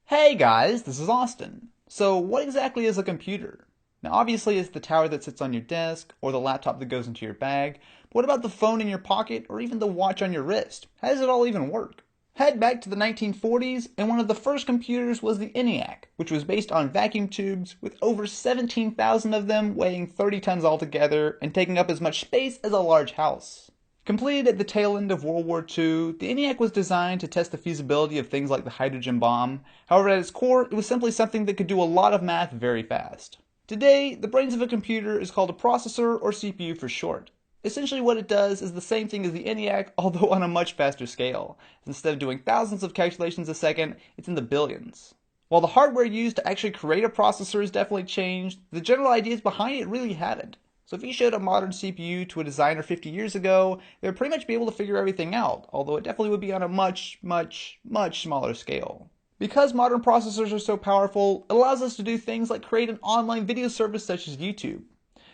Hey guys, this is Austin. So what exactly is a computer? Now obviously it's the tower that sits on your desk or the laptop that goes into your bag, but what about the phone in your pocket or even the watch on your wrist? How does it all even work? Head back to the 1940s and one of the first computers was the ENIAC, which was based on vacuum tubes with over 17,000 of them weighing 30 tons altogether and taking up as much space as a large house. Completed at the tail end of World War II, the ENIAC was designed to test the feasibility of things like the hydrogen bomb. However, at its core, it was simply something that could do a lot of math very fast. Today, the brains of a computer is called a processor, or CPU for short. Essentially what it does is the same thing as the ENIAC, although on a much faster scale. Instead of doing thousands of calculations a second, it's in the billions. While the hardware used to actually create a processor has definitely changed, the general ideas behind it really haven't. So if you showed a modern CPU to a designer 50 years ago, they would pretty much be able to figure everything out, although it definitely would be on a much smaller scale. Because modern processors are so powerful, it allows us to do things like create an online video service such as YouTube.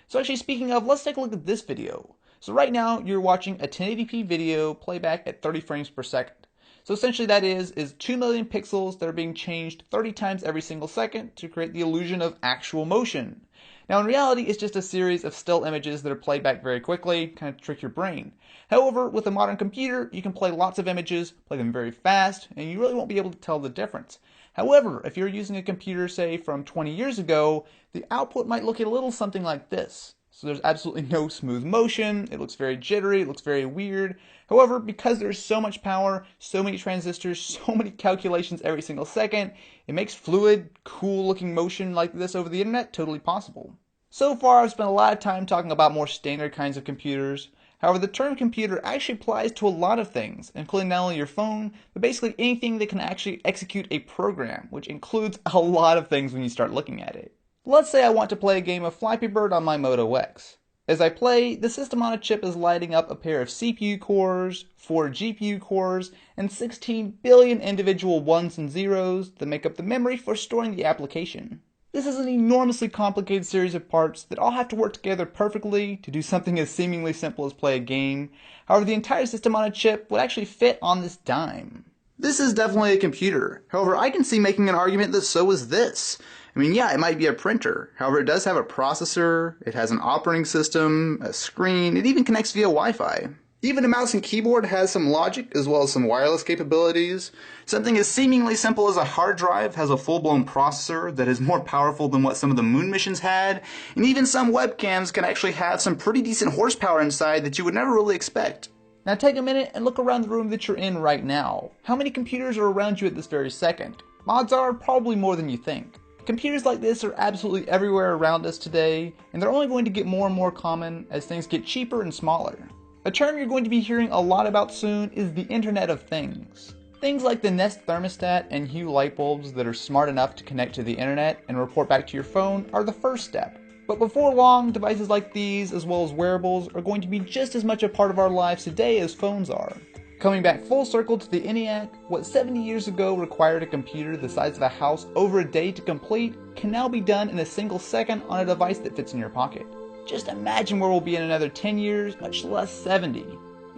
So actually speaking of, let's take a look at this video. So right now you're watching a 1080p video playback at 30 frames per second. So essentially that is 2 million pixels that are being changed 30 times every single second to create the illusion of actual motion. Now in reality, it's just a series of still images that are played back very quickly, kind of trick your brain. However, with a modern computer, you can play lots of images, play them very fast, and you really won't be able to tell the difference. However, if you're using a computer, say, from 20 years ago, the output might look a little something like this. So there's absolutely no smooth motion, it looks very jittery, it looks very weird. However, because there's so much power, so many transistors, so many calculations every single second, it makes fluid, cool looking motion like this over the internet totally possible. So far I've spent a lot of time talking about more standard kinds of computers. However, the term computer actually applies to a lot of things, including not only your phone, but basically anything that can actually execute a program, which includes a lot of things when you start looking at it. Let's say I want to play a game of Flappy Bird on my Moto X. As I play, the system on a chip is lighting up a pair of CPU cores, 4 GPU cores, and 16 billion individual ones and zeros that make up the memory for storing the application. This is an enormously complicated series of parts that all have to work together perfectly to do something as seemingly simple as play a game. However, the entire system on a chip would actually fit on this dime. This is definitely a computer. However, I can see making an argument that so is this. I mean, yeah, it might be a printer. However, it does have a processor, it has an operating system, a screen, it even connects via Wi-Fi. Even a mouse and keyboard has some logic as well as some wireless capabilities. Something as seemingly simple as a hard drive has a full-blown processor that is more powerful than what some of the moon missions had, and even some webcams can actually have some pretty decent horsepower inside that you would never really expect. Now take a minute and look around the room that you're in right now. How many computers are around you at this very second? Odds are probably more than you think. Computers like this are absolutely everywhere around us today, and they're only going to get more and more common as things get cheaper and smaller. A term you're going to be hearing a lot about soon is the Internet of Things. Things like the Nest thermostat and Hue light bulbs that are smart enough to connect to the internet and report back to your phone are the first step. But before long, devices like these, as well as wearables, are going to be just as much a part of our lives today as phones are. Coming back full circle to the ENIAC, what 70 years ago required a computer the size of a house over a day to complete can now be done in a single second on a device that fits in your pocket. Just imagine where we'll be in another 10 years, much less 70.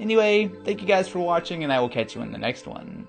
Anyway, thank you guys for watching, and I will catch you in the next one.